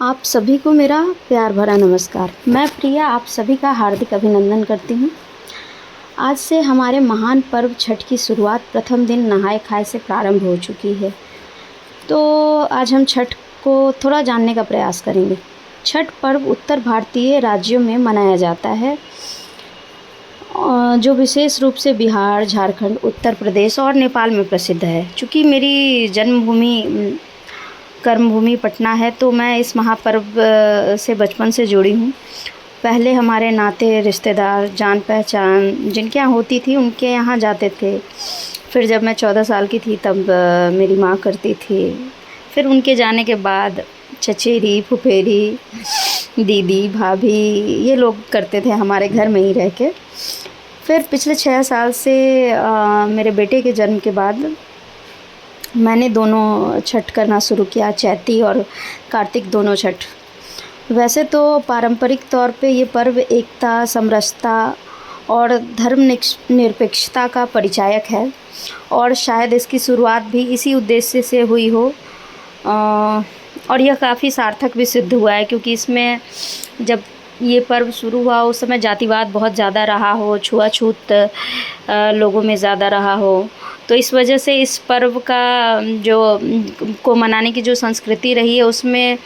आप सभी को मेरा प्यार भरा नमस्कार। मैं प्रिया आप सभी का हार्दिक अभिनंदन करती हूँ। आज से हमारे महान पर्व छठ की शुरुआत प्रथम दिन नहाय खाए से प्रारंभ हो चुकी है। तो आज हम छठ को थोड़ा जानने का प्रयास करेंगे। छठ पर्व उत्तर भारतीय राज्यों में मनाया जाता है, जो विशेष रूप से बिहार, झारखंड, उत्तर प्रदेश और नेपाल में प्रसिद्ध है। चूँकि मेरी जन्मभूमि कर्मभूमि पटना है, तो मैं इस महापर्व से बचपन से जुड़ी हूँ। पहले हमारे नाते रिश्तेदार, जान पहचान जिनके यहाँ होती थी उनके यहाँ जाते थे। फिर जब मैं 14 साल की थी तब मेरी माँ करती थी। फिर उनके जाने के बाद चचेरी, फुफेरी, दीदी, भाभी ये लोग करते थे हमारे घर में ही रह के। फिर पिछले 6 साल से मेरे बेटे के जन्म के बाद मैंने दोनों छठ करना शुरू किया, चैती और कार्तिक दोनों छठ। वैसे तो पारंपरिक तौर पे ये पर्व एकता, समरसता और धर्मनिरपेक्षता का परिचायक है और शायद इसकी शुरुआत भी इसी उद्देश्य से हुई हो। और यह काफ़ी सार्थक भी सिद्ध हुआ है, क्योंकि इसमें जब ये पर्व शुरू हुआ उस समय जातिवाद बहुत ज़्यादा रहा हो, छुआछूत लोगों में ज़्यादा रहा हो। तो इस वजह से इस पर्व का को मनाने की जो संस्कृति रही है उसमें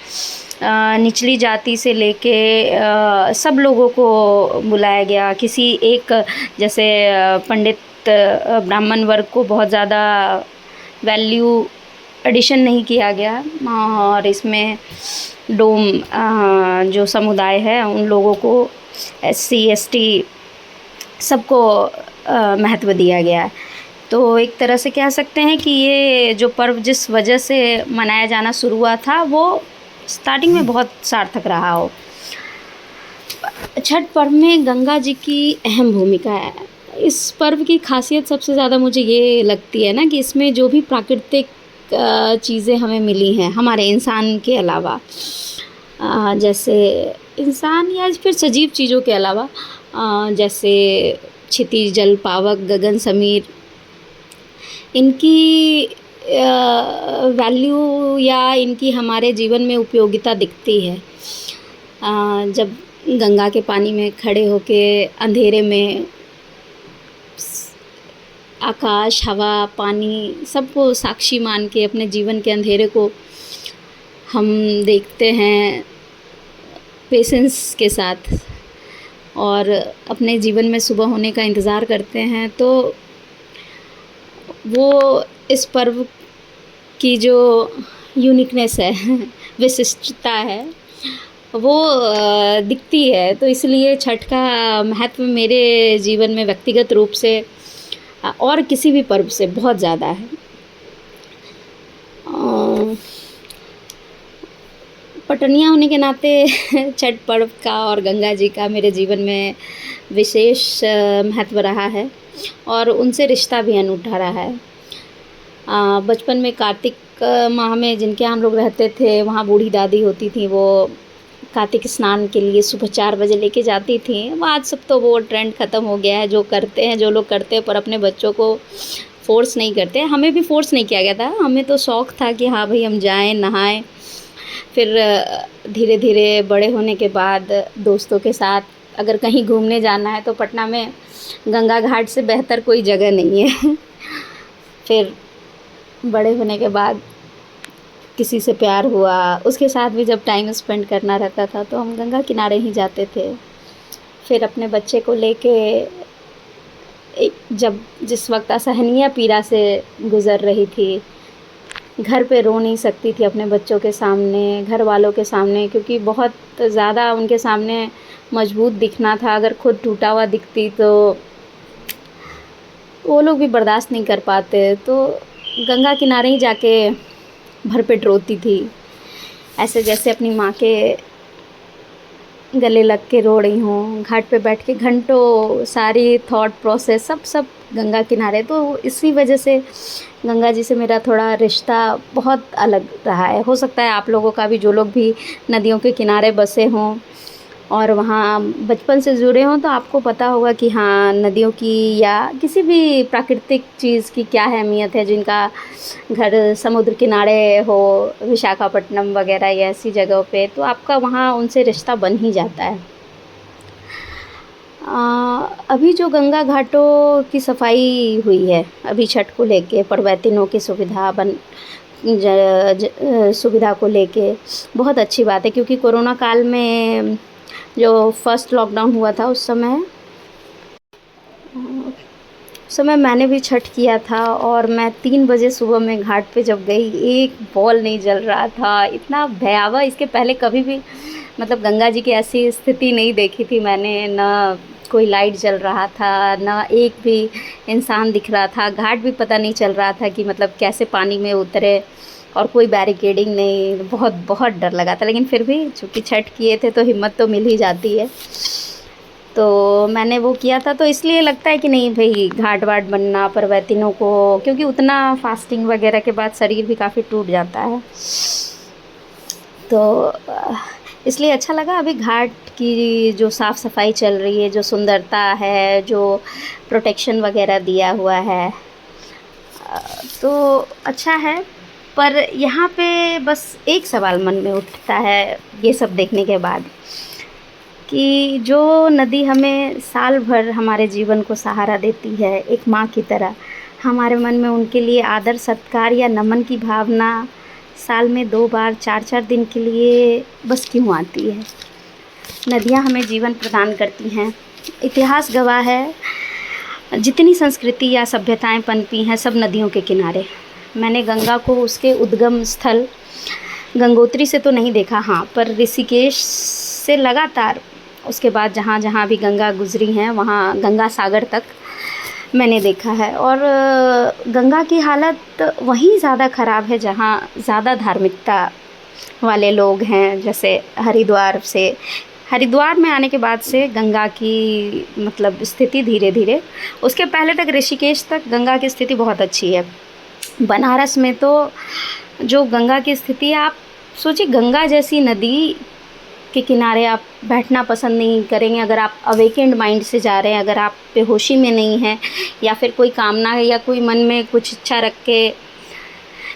निचली जाति से लेके सब लोगों को बुलाया गया। किसी एक जैसे पंडित ब्राह्मण वर्ग को बहुत ज़्यादा वैल्यू एडिशन नहीं किया गया। और इसमें डोम जो समुदाय है उन लोगों को, SC ST सबको महत्व दिया गया है। तो एक तरह से कह सकते हैं कि ये जो पर्व जिस वजह से मनाया जाना शुरू हुआ था वो स्टार्टिंग में बहुत सार्थक रहा हो। छठ पर्व में गंगा जी की अहम भूमिका है। इस पर्व की खासियत सबसे ज़्यादा मुझे ये लगती है ना कि इसमें जो भी प्राकृतिक चीज़ें हमें मिली हैं हमारे इंसान के अलावा, जैसे इंसान या फिर सजीव चीज़ों के अलावा, जैसे क्षितिज, जल, पावक, गगन, समीर, इनकी वैल्यू या इनकी हमारे जीवन में उपयोगिता दिखती है। जब गंगा के पानी में खड़े होके अंधेरे में आकाश, हवा, पानी सबको साक्षी मान के अपने जीवन के अंधेरे को हम देखते हैं पेशेंस के साथ और अपने जीवन में सुबह होने का इंतज़ार करते हैं, तो वो इस पर्व की जो यूनिकनेस है, विशिष्टता है, वो दिखती है। तो इसलिए छठ का महत्व मेरे जीवन में व्यक्तिगत रूप से और किसी भी पर्व से बहुत ज़्यादा है। पटनिया होने के नाते छठ पर्व का और गंगा जी का मेरे जीवन में विशेष महत्व रहा है और उनसे रिश्ता भी अनूठा रहा है। बचपन में कार्तिक माह में जिनके हम लोग रहते थे वहाँ बूढ़ी दादी होती थी, वो कार्तिक स्नान के लिए सुबह 4 बजे लेके जाती थी। वो आज सब तो वो ट्रेंड ख़त्म हो गया है। जो करते हैं, जो लोग करते हैं पर अपने बच्चों को फ़ोर्स नहीं करते। हमें भी फ़ोर्स नहीं किया गया था, हमें तो शौक़ था कि हाँ भाई हम जाएं, नहाएं। फिर धीरे धीरे बड़े होने के बाद दोस्तों के साथ अगर कहीं घूमने जाना है तो पटना में गंगा घाट से बेहतर कोई जगह नहीं है। फिर बड़े होने के बाद किसी से प्यार हुआ, उसके साथ भी जब टाइम स्पेंड करना रहता था तो हम गंगा किनारे ही जाते थे। फिर अपने बच्चे को लेके जब जिस वक्त असहनीय पीड़ा से गुज़र रही थी, घर पे रो नहीं सकती थी अपने बच्चों के सामने, घर वालों के सामने, क्योंकि बहुत ज़्यादा उनके सामने मजबूत दिखना था। अगर खुद टूटा हुआ दिखती तो वो लोग भी बर्दाश्त नहीं कर पाते। तो गंगा किनारे ही जाके भरपेट रोती थी, ऐसे जैसे अपनी माँ के गले लग के रो रही हूँ। घाट पे बैठ के घंटों सारी थॉट प्रोसेस सब गंगा किनारे। तो इसी वजह से गंगा जी से मेरा थोड़ा रिश्ता बहुत अलग रहा है। हो सकता है आप लोगों का भी, जो लोग भी नदियों के किनारे बसे हों, और वहाँ बचपन से जुड़े हों तो आपको पता होगा कि हाँ, नदियों की या किसी भी प्राकृतिक चीज़ की क्या अहमियत है, जिनका घर समुद्र किनारे हो, विशाखापट्टनम वगैरह या ऐसी जगहों पे, तो आपका वहाँ उनसे रिश्ता बन ही जाता है। अभी जो गंगा घाटों की सफाई हुई है, अभी छठ को लेके परवैतिनों की सुविधा को लेके बहुत अच्छी बात है, क्योंकि कोरोना काल में जो फर्स्ट लॉकडाउन हुआ था उस समय मैंने भी छठ किया था, और मैं 3 बजे सुबह में घाट पे जब गई, एक बॉल नहीं जल रहा था। इतना भयावह, इसके पहले कभी भी मतलब गंगा जी की ऐसी स्थिति नहीं देखी थी मैंने। ना कोई लाइट जल रहा था, ना एक भी इंसान दिख रहा था, घाट भी पता नहीं चल रहा था कि मतलब कैसे पानी में उतरे, और कोई बैरिकेडिंग नहीं। बहुत बहुत डर लगा था, लेकिन फिर भी चूँकि छठ किए थे तो हिम्मत तो मिल ही जाती है, तो मैंने वो किया था। तो इसलिए लगता है कि नहीं भाई, घाट वाट बनना परवैतिनों को, क्योंकि उतना फास्टिंग वगैरह के बाद शरीर भी काफ़ी टूट जाता है, तो इसलिए अच्छा लगा। अभी घाट की जो साफ़ सफाई चल रही है, जो सुंदरता है, जो प्रोटेक्शन वगैरह दिया हुआ है, तो अच्छा है। पर यहाँ पे बस एक सवाल मन में उठता है ये सब देखने के बाद, कि जो नदी हमें साल भर हमारे जीवन को सहारा देती है एक माँ की तरह, हमारे मन में उनके लिए आदर सत्कार या नमन की भावना साल में 2 बार 4-4 दिन के लिए बस क्यों आती है? नदियाँ हमें जीवन प्रदान करती हैं। इतिहास गवाह है, जितनी संस्कृति या सभ्यताएं पनपी हैं सब नदियों के किनारे। मैंने गंगा को उसके उद्गम स्थल गंगोत्री से तो नहीं देखा, हाँ, पर ऋषिकेश से लगातार उसके बाद जहाँ जहाँ भी गंगा गुजरी हैं वहाँ गंगा सागर तक मैंने देखा है। और गंगा की हालत वहीं ज़्यादा ख़राब है जहाँ ज़्यादा धार्मिकता वाले लोग हैं, जैसे हरिद्वार में आने के बाद से गंगा की मतलब स्थिति धीरे धीरे, उसके पहले तक ऋषिकेश तक गंगा की स्थिति बहुत अच्छी है। बनारस में तो जो गंगा की स्थिति है, आप सोचिए, गंगा जैसी नदी के किनारे आप बैठना पसंद नहीं करेंगे अगर आप अवेकेंड माइंड से जा रहे हैं, अगर आप बेहोशी में नहीं हैं, या फिर कोई कामना है या कोई मन में कुछ इच्छा रख के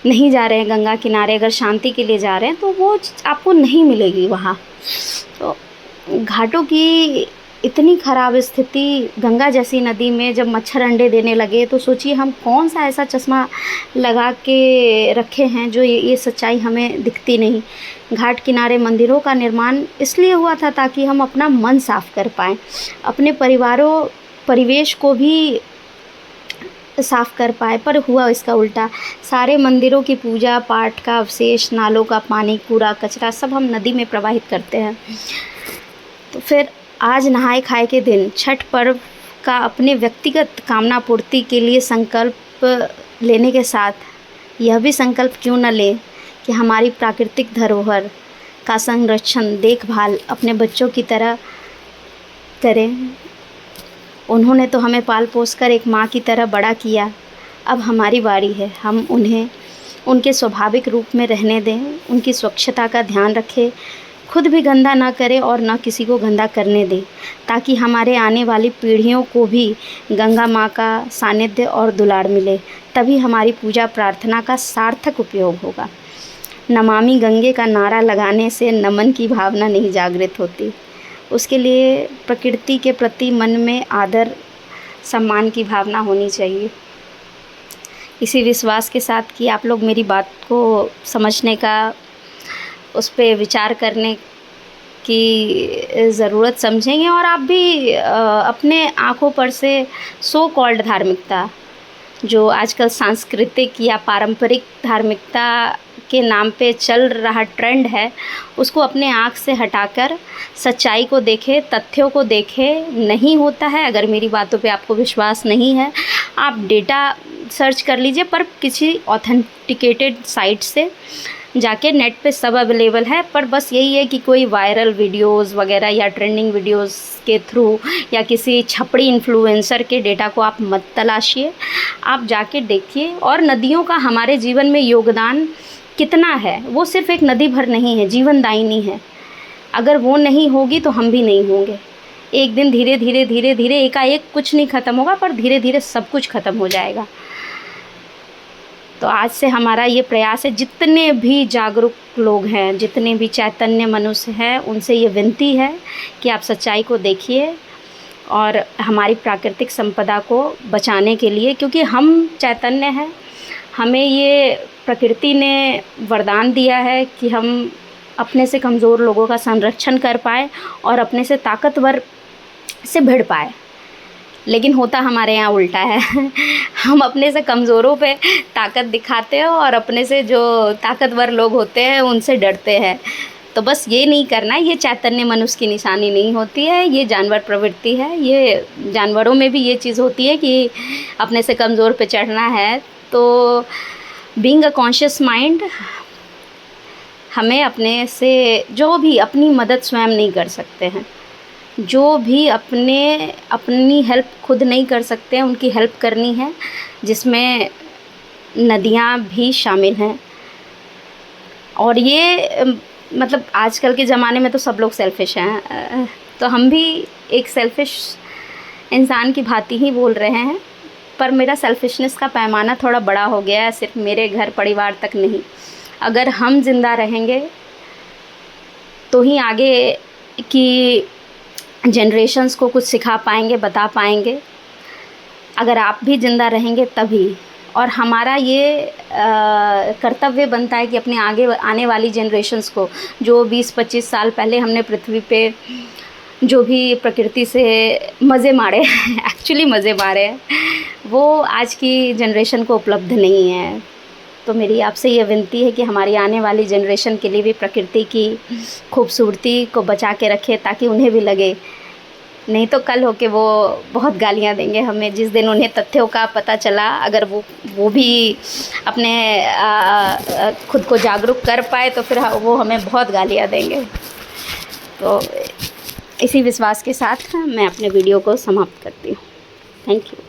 नहीं जा रहे हैं गंगा किनारे, अगर शांति के लिए जा रहे हैं, तो वो आपको नहीं मिलेगी वहाँ। तो घाटों की इतनी ख़राब स्थिति गंगा जैसी नदी में जब मच्छर अंडे देने लगे, तो सोचिए हम कौन सा ऐसा चश्मा लगा के रखे हैं जो ये सच्चाई हमें दिखती नहीं। घाट किनारे मंदिरों का निर्माण इसलिए हुआ था ताकि हम अपना मन साफ़ कर पाएँ, अपने परिवेश को भी साफ़ कर पाए, पर हुआ इसका उल्टा। सारे मंदिरों की पूजा पाठ का अवशेष, नालों का पानी, कूड़ा कचरा सब हम नदी में प्रवाहित करते हैं। तो फिर आज नहाए खाए के दिन छठ पर्व का अपने व्यक्तिगत कामना पूर्ति के लिए संकल्प लेने के साथ यह भी संकल्प क्यों न ले कि हमारी प्राकृतिक धरोहर का संरक्षण देखभाल अपने बच्चों की तरह करें। उन्होंने तो हमें पाल पोस कर एक माँ की तरह बड़ा किया, अब हमारी बारी है, हम उन्हें उनके स्वाभाविक रूप में रहने दें, उनकी स्वच्छता का ध्यान रखें, खुद भी गंदा ना करें और ना किसी को गंदा करने दें, ताकि हमारे आने वाली पीढ़ियों को भी गंगा माँ का सानिध्य और दुलार मिले। तभी हमारी पूजा प्रार्थना का सार्थक उपयोग होगा। नमामि गंगे का नारा लगाने से नमन की भावना नहीं जागृत होती, उसके लिए प्रकृति के प्रति मन में आदर सम्मान की भावना होनी चाहिए। इसी विश्वास के साथ कि आप लोग मेरी बात को समझने का, उस पे विचार करने की ज़रूरत समझेंगे, और आप भी अपने आँखों पर से सो कॉल्ड धार्मिकता, जो आजकल सांस्कृतिक या पारंपरिक धार्मिकता के नाम पे चल रहा ट्रेंड है, उसको अपने आँख से हटाकर सच्चाई को देखें, तथ्यों को देखें। नहीं होता है, अगर मेरी बातों पे आपको विश्वास नहीं है, आप डेटा सर्च कर लीजिए, पर किसी ऑथेंटिकेटेड साइट से जाके। नेट पे सब अवेलेबल है, पर बस यही है कि कोई वायरल वीडियोस वगैरह या ट्रेंडिंग वीडियोस के थ्रू या किसी छपड़ी इन्फ्लुएंसर के डेटा को आप मत तलाशिए, आप जाके देखिए। और नदियों का हमारे जीवन में योगदान कितना है, वो सिर्फ़ एक नदी भर नहीं है, जीवनदायिनी है। अगर वो नहीं होगी तो हम भी नहीं होंगे। एक दिन धीरे धीरे धीरे धीरे एकाएक कुछ नहीं ख़त्म होगा, पर धीरे धीरे सब कुछ ख़त्म हो जाएगा। तो आज से हमारा ये प्रयास है, जितने भी जागरूक लोग हैं, जितने भी चैतन्य मनुष्य हैं, उनसे ये विनती है कि आप सच्चाई को देखिए और हमारी प्राकृतिक संपदा को बचाने के लिए, क्योंकि हम चैतन्य हैं, हमें ये प्रकृति ने वरदान दिया है कि हम अपने से कमज़ोर लोगों का संरक्षण कर पाए और अपने से ताकतवर से भिड़ पाए। लेकिन होता हमारे यहाँ उल्टा है हम अपने से कमज़ोरों पे ताकत दिखाते हैं और अपने से जो ताकतवर लोग होते हैं उनसे डरते हैं। तो बस ये नहीं करना, ये चैतन्य मनुष्य की निशानी नहीं होती है, ये जानवर प्रवृत्ति है। ये जानवरों में भी ये चीज़ होती है कि अपने से कमज़ोर पे चढ़ना है। तो बीइंग अ कॉन्शियस माइंड, हमें अपने से जो भी अपनी मदद स्वयं नहीं कर सकते हैं, जो भी अपनी हेल्प खुद नहीं कर सकते हैं, उनकी हेल्प करनी है, जिसमें नदियाँ भी शामिल हैं। और ये मतलब आजकल के ज़माने में तो सब लोग सेल्फ़िश हैं, तो हम भी एक सेल्फ़िश इंसान की भांति ही बोल रहे हैं। पर मेरा सेल्फ़िशनेस का पैमाना थोड़ा बड़ा हो गया है, सिर्फ मेरे घर परिवार तक नहीं। अगर हम ज़िंदा रहेंगे तो ही आगे की जनरेशन्स को कुछ सिखा पाएंगे, बता पाएंगे। अगर आप भी ज़िंदा रहेंगे तभी। और हमारा ये कर्तव्य बनता है कि अपने आगे आने वाली जनरेशन्स को, जो 20-25 साल पहले हमने पृथ्वी पे जो भी प्रकृति से मज़े मारे एक्चुअली मज़े मारे हैं, वो आज की जनरेशन को उपलब्ध नहीं है। तो मेरी आपसे ये विनती है कि हमारी आने वाली जनरेशन के लिए भी प्रकृति की खूबसूरती को बचा के रखें, ताकि उन्हें भी लगे। नहीं तो कल होके वो बहुत गालियाँ देंगे हमें, जिस दिन उन्हें तथ्यों का पता चला। अगर वो भी अपने खुद को जागरूक कर पाए तो फिर वो हमें बहुत गालियाँ देंगे। तो इसी विश्वास के साथ मैं अपने वीडियो को समाप्त करती हूँ। Thank you.